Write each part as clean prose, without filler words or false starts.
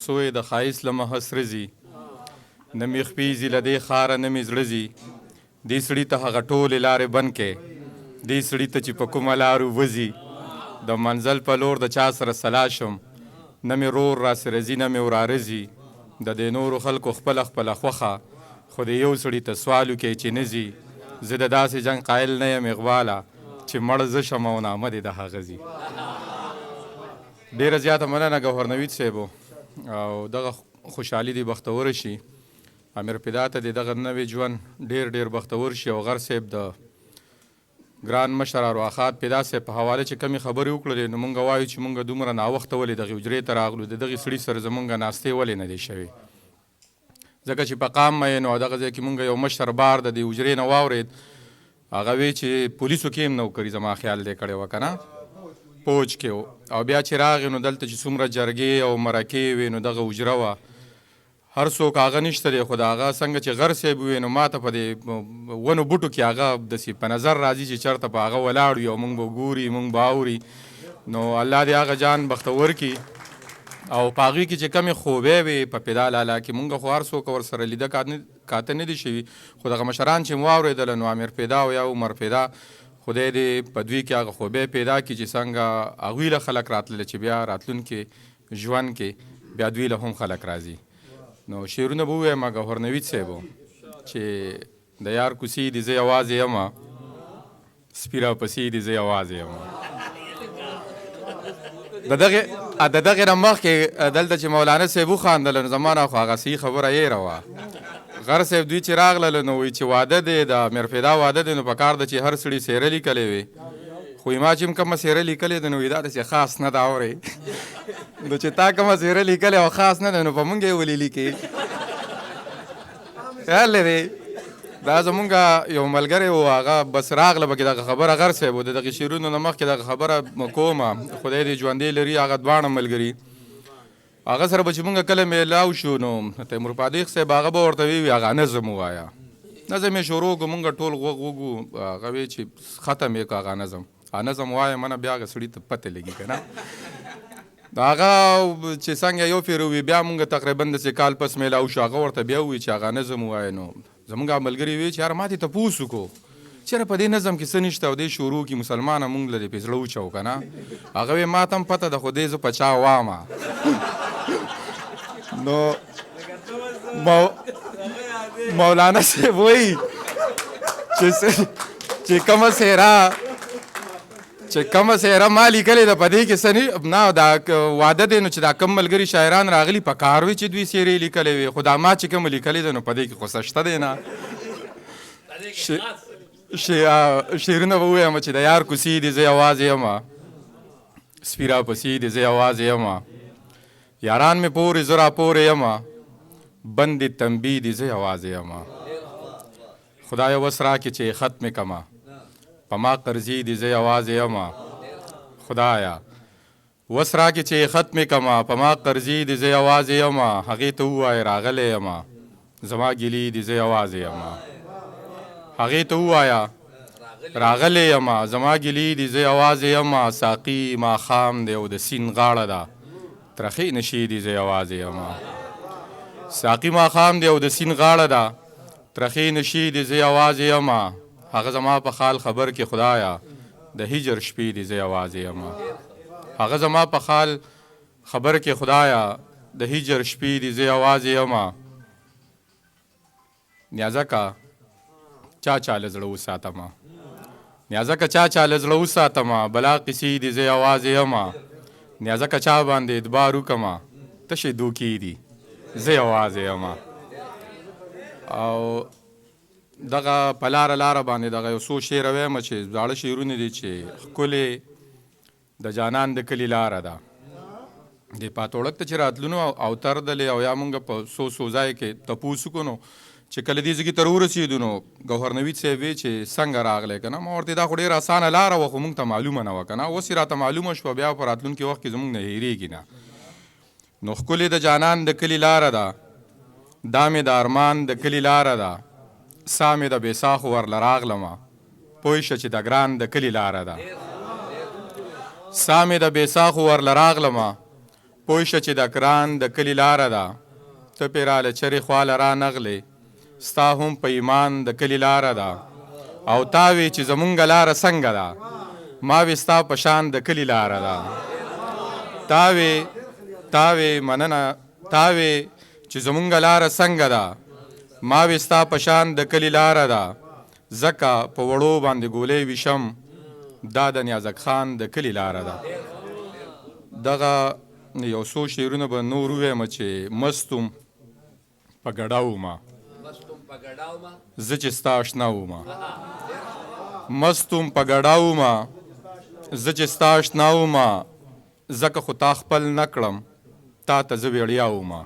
سوی د ښایست له مخه سره ځي نه مې خپېږي له دې ښاره نه مې زړه ځي دې سړي ته هغه ټولې لارې بند کړې دې سړي ته چې په کومه لارو وځي د منزل په لور د چا سره سلا شم نه مې رور راسره ځي نه مې وراره ځي د دې نورو خلکو خپله خپله خوښه خو د یو سړي ته سوال وکړي چې نه ځي زه د داسې جنګ قایل نه یم اقباله چې مړ زه شم او نامه دې د هغه ځي. ډېره زیاته مننه ګوهر نوید صاحبو او دغه خوشحالي دې بختوره شي. امیر پیدا ته دې دغه نوی ژوند ډېر ډېر بختور شي او غر صاحب د ګران مشر ارواښاد پیدا صاحب په حواله چې کمې خبرې وکړلې نو مونږ وایو چې مونږ دومره ناوخته ولې دغې حجرې ته راغلو د دغې سړي سره زمونږ ناستې ولې نه دی شوې ځکه چې په قام مین او دغه ځای کې مونږ یو مشر بار د دې حجرې نه واورېد هغه وی چې پولیسو کې هم نوکري زما خیال دی کړی وه که نه پوج کې او بیا چې راغې نو دلته چې څومره جرګې او مرکې وې نو دغه حجره وه هر څوک هغه نشته دی خو د هغه څنګه چې غر صاحب ووی نو ما ته په دې ونو بوټو کې هغه داسې په نظر راځي چې چېرته په هغه ولاړ وي او مونږ به ګوري مونږ به اوري نو الله دې هغه جان بختور کړي او په هغوی کې چې کمې خوبې وې په پیدا لالا کې مونږ خو هر څوک ورسره لیده کاته نه دي شوي خو دغه مشران چې مو واورېدله نو امیر پیدا او یا عمر پیدا خدای دې په دوی کې هغه خوبې پیدا کړي چې څنګه هغوی له خلک راتلله چې بیا راتلونکي ژوند کې بیا دوی له هم خلک راځي. نو شعرونه به ووایم ګوهر نوید صاحبو چې د یار کوڅې دي زه یوازې یمه سپي راپسې دي زه یوازې یمه. د دغې نه مخکې دلته چې مولانا صاحب وخاندله نو زما نه خو هغه صحیح خبره یېره وه غر صاحب دوی چې راغلله نو وایي چې واده دی د امیر پیدا واده دی نو په کار ده چې هر سړي څېره لیکلی وي خو ما چې هم کومه څېره لیکلې ده نو وایي دا داسې خاص نه ده اورې نو چې تا کومه څېره لیکلې او خاص نه ده نو په مونږ یې ولې لیکې خیال لرې دا زمونږ یو ملګری و هغه بس راغله پکې دغه خبره غر صاحب و د دغې شعرونو نه مخکې دغه خبره کومه خدای دې ژوندی لري هغه دواړه ملګري هغه سره به چې مونږ کله میلاو شو نو تیمور پادیخ صاحب هغه به ورته ویوي هغه نظم ووایه نظم یې شروع کړو مونږ ټول غوږ وږو هغه وی چې ختم یې کړه هغه نظم وایه منه بیا هغه سړي ته پته لګي که نه د هغه چې څنګه یو پیر ووي بیا مونږ تقریبا داسې کال پس میلاو شو هغه ورته بیا ووایي چې هغه نظم ووایه نو زمونږ ملګري وی چې یاره ما دې تپوس وکړو چېرې په دې نظم کې څه نشته او دې شروع کې مسلمانه مونږ له دې پې زړه وچو که نه هغه وی ما ته هم پته ده خو دې زه په چا وامه نو مولانا صاحب وایي چې کومه څېره ما لیکلې ده په دې کې څه نه دا واده دی نو چې دا کم ملګري شاعران راغلي په کار وي چې دوی څېرې لیکلې وي خو دا ما چې کومه لیکلې ده نو په دې کې خو څه شته دی نه شعرونه به ووایم چې د یار کوڅې دي زه یوازې یمه سپي راپسې دي زه یوازې یمه یاران مې پورې زه راپورې یمه بندې تنبی دي زه یوازې یمه خدایه وس راکړې چې خط مې کمه په ما قرضې دي زه یوازې یمه خدایه وس راکړې چې خط مې کمه په ما قرضې دي زه یوازې یمه هغې ته ووایه راغلی یمه زما ګیلې دي زه یوازې یمه هغې ته ووایه راغلی یمه زما ګیلې دي زه یوازې یمه ساقي ماښام دی او د سیند غاړه ده ترخې نشې دي زه یوازې یمه ساقي ماښام دی او د سیند غاړه ده ترخې نشې دي زه یوازې یمه هغه زما په خال خبر کې خدایه د هجر شپې دي زه یوازې یمه هغه زما په خال خبر کې خدایه د هجر شپې دي زه یوازې یمه نیازکه چا له زړه وساتمه نیازکه چا له زړه وساتمه بلا قصې دي زه یوازې یمه نیازکه چا باندې اعتبار وکړمه تشې دوکې دي زه یوازې یمه او دغه په لاره باندې دغه یو څو شعره ویمه چې زاړه شعرونه دي چې ښکلې د جانان د کلي لاره ده د پاتوړک ته چې راتلو نو اوتر دلې او یا مونږ په څو ځای کې تپوس وکړو نو چې کله دې ځای ته راورسېدو نو ګوهر نوید صاحب وی چې څنګه راغلی که نه ما ورته دا خو ډېره اسانه لاره وه خو مونږ ته معلومه نه وه که نه اوس یې راته معلومه شوه بیا په راتلونکي وخت کې زمونږ نه هېرېږي نه نو ښکلې د جانان د کلي لاره ده دا مې د ارمان د کلي لاره ده سا مې د بېساخو ورله راغلمه پوه شه چې د ګران د کلي لاره ده سا مې د بېساخو ورله راغلمه پوه شه چې د ګران د کلي لاره ده ته پرې راله چرې خواله را نغلې ستا هم په ایمان د کلي لاره ده او تا وې چې زمونږ لاره څنګه ده ما وې ستا په شان د کلي لاره ده تا وې مننه تا وې چې زمونږ لاره څنګه ده ما وې ستا په شان د کلي لاره ده ځکه په وړو باندې ګولۍ ویشم دا د نیازک خان د کلي لاره ده. دغه یو څو شعرونه به نور ووایم چې مستم په ګډا ومه زه چې ستا اشنا ومه مستم په ګډا ومه زه چې ستا اشنا ومه ځکه خو تا خپل نه کړم تا ته زه ویړیا ومه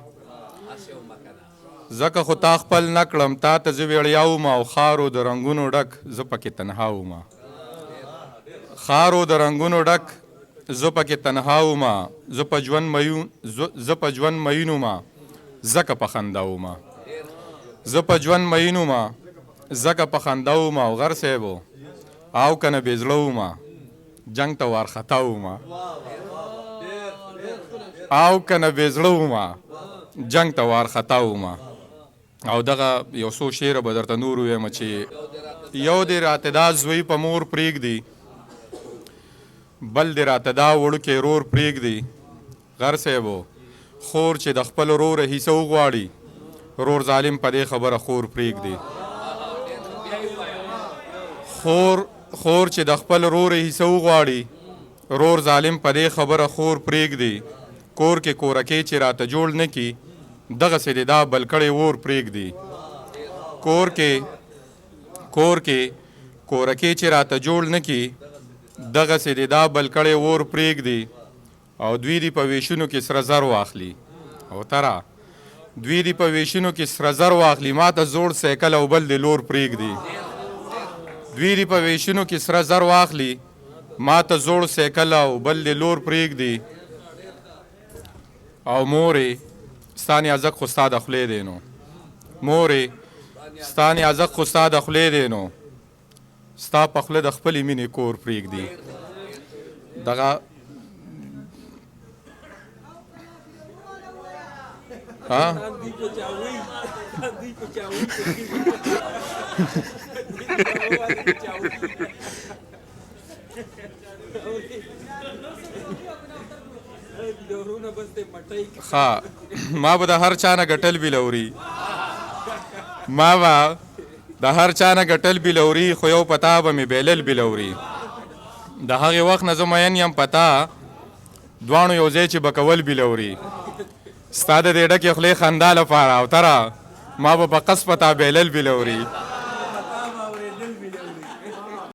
ځکه خو تا خپل نه کړم تا ته زه ویړیا ومه او خارو د رنګونو ډک زه پکې تنها ومه خارو د رنګونو ډک زه پکې تنها ومه زه په ژوند مین ومه ځکه په خندا ومه زه په ژوند مین ومه ځکه په خندا ومه او غر صاحب او که نه بې زړه ومه جنګ ته وارخطا ومه او که نه بې زړه ومه جنګ ته وارخطا ومه. او دغه یو څو شعره به درته نور ووایم چې یو دې راته دا زوی په مور پرېږدي بل دې راته دا وړوکی رور پرېږدي غر صاحبو خور چې د خپل وروره حصه وغواړي رور ظالم په دې خبره خور پرېږدي خور چې د خپل وروره حصه وغواړي رور ظالم په دې خبره خور پرېږدي کور کې کورکې چې راته جوړ نه کي دغسې دې دا بل کړی اور پرېږدي کور کې کورکې چې راته جوړ نه کي دغسې دې دا بل کړی اور پرېږدي او دوی دې په ویشونو کې سره زر واخلي او تره دوی دې په ویشونو کې سره زر واخلي ما ته زوړ سایکل او بل دې لور پرېږدي دوی دې په ویشونو کې سره زر واخلي ما ته زوړ سایکل او بل دې لور پرېږدي او مورې ستا نیازک خو ستا د خولې دی نو مورې ستا نیازک خو ستا د خولې دی نو ستا په خوله د خپلې مینې کور پرېږدي. دغه ما به د هر چا نه ګټل بلوري ما به د هر چا نه ګټل بلوري خو یو پتا به مې بیلل بلوري د هغې وخت نه زه مین یم پتا دواړو یو ځای چې به کول بلوري ستا د دې ډکې خولې خندا لپاره او تره ما به په قص پتا بیلل بلوري